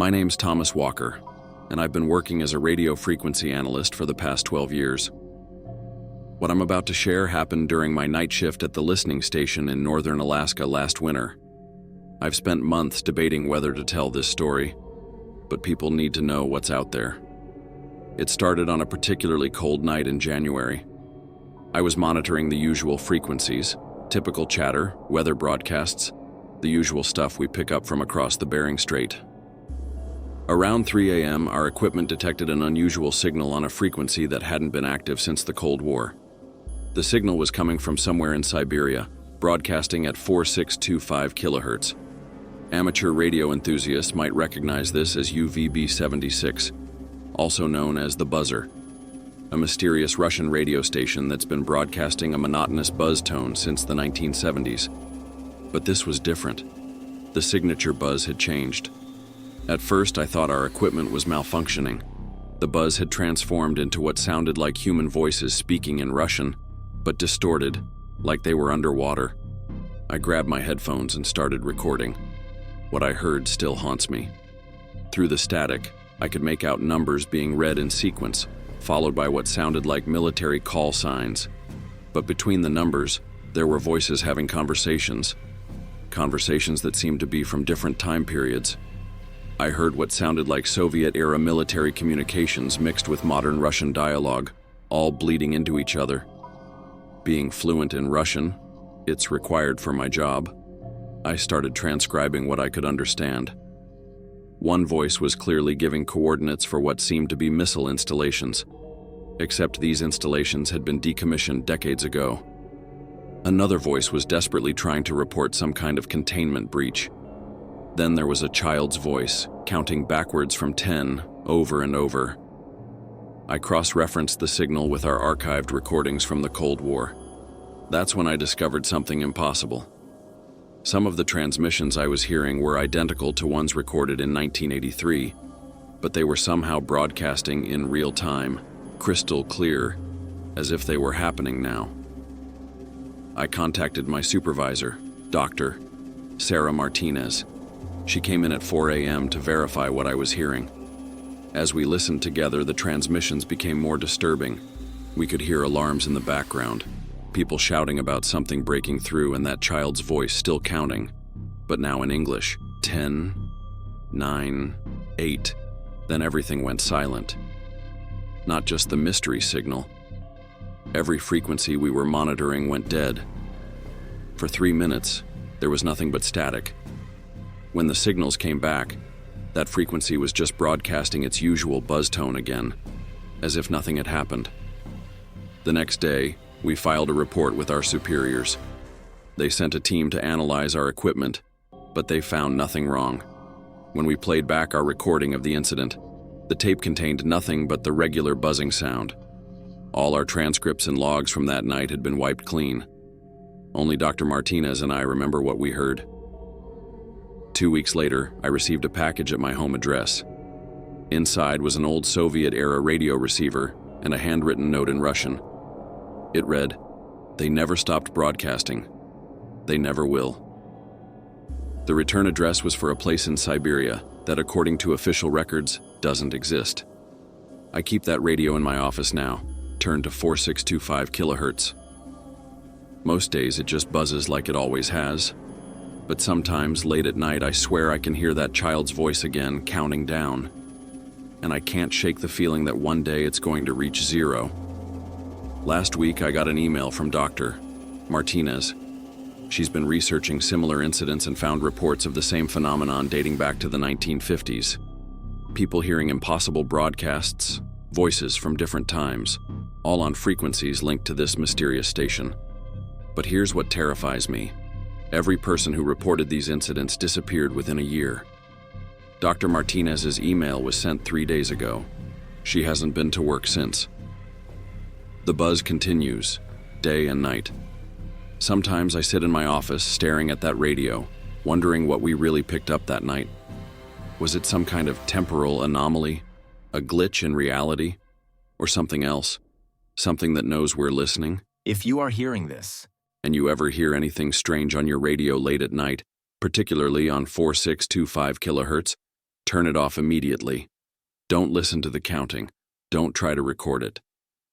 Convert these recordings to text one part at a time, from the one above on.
My name's Thomas Walker, and I've been working as a radio frequency analyst for the past 12 years. What I'm about to share happened during my night shift at the listening station in northern Alaska last winter. I've spent months debating whether to tell this story, but people need to know what's out there. It started on a particularly cold night in January. I was monitoring the usual frequencies, typical chatter, weather broadcasts, the usual stuff we pick up from across the Bering Strait. Around 3 a.m., our equipment detected an unusual signal on a frequency that hadn't been active since the Cold War. The signal was coming from somewhere in Siberia, broadcasting at 4625 kilohertz. Amateur radio enthusiasts might recognize this as UVB-76, also known as the buzzer, a mysterious Russian radio station that's been broadcasting a monotonous buzz tone since the 1970s. But this was different. The signature buzz had changed. At first, I thought our equipment was malfunctioning. The buzz had transformed into what sounded like human voices speaking in Russian, but distorted, like they were underwater. I grabbed my headphones and started recording. What I heard still haunts me. Through the static, I could make out numbers being read in sequence, followed by what sounded like military call signs. But between the numbers, there were voices having conversations that seemed to be from different time periods. I heard what sounded like Soviet-era military communications mixed with modern Russian dialogue, all bleeding into each other. Being fluent in Russian, it's required for my job. I started transcribing what I could understand. One voice was clearly giving coordinates for what seemed to be missile installations, except these installations had been decommissioned decades ago. Another voice was desperately trying to report some kind of containment breach. Then there was a child's voice, counting backwards from 10, over and over. I cross-referenced the signal with our archived recordings from the Cold War. That's when I discovered something impossible. Some of the transmissions I was hearing were identical to ones recorded in 1983, but they were somehow broadcasting in real time, crystal clear, as if they were happening now. I contacted my supervisor, Dr. Sarah Martinez. She came in at 4 a.m. to verify what I was hearing. As we listened together, the transmissions became more disturbing. We could hear alarms in the background, people shouting about something breaking through, and that child's voice still counting, but now in English. 10, 9, 8. Then everything went silent. Not just the mystery signal. Every frequency we were monitoring went dead. For 3 minutes, there was nothing but static. When the signals came back, that frequency was just broadcasting its usual buzz tone again, as if nothing had happened. The next day, we filed a report with our superiors. They sent a team to analyze our equipment, but they found nothing wrong. When we played back our recording of the incident, the tape contained nothing but the regular buzzing sound. All our transcripts and logs from that night had been wiped clean. Only Dr. Martinez and I remember what we heard. 2 weeks later, I received a package at my home address. Inside was an old Soviet-era radio receiver and a handwritten note in Russian. It read, "They never stopped broadcasting. They never will." The return address was for a place in Siberia that, according to official records, doesn't exist. I keep that radio in my office now, turned to 4625 kilohertz. Most days it just buzzes like it always has. But sometimes, late at night, I swear I can hear that child's voice again, counting down. And I can't shake the feeling that one day it's going to reach zero. Last week, I got an email from Dr. Martinez. She's been researching similar incidents and found reports of the same phenomenon dating back to the 1950s. People hearing impossible broadcasts, voices from different times, all on frequencies linked to this mysterious station. But here's what terrifies me. Every person who reported these incidents disappeared within a year. Dr. Martinez's email was sent 3 days ago. She hasn't been to work since. The buzz continues, day and night. Sometimes I sit in my office staring at that radio, wondering what we really picked up that night. Was it some kind of temporal anomaly, a glitch in reality, or something else, something that knows we're listening? If you are hearing this, and you ever hear anything strange on your radio late at night, particularly on 4625 kilohertz, Turn it off immediately. Don't listen to the counting. Don't try to record it.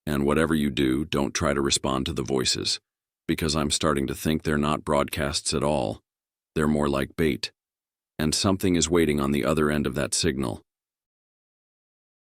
And whatever you do, don't try to respond to the voices, because I'm starting to think they're not broadcasts at all. They're more like bait. And something is waiting on the other end of that signal.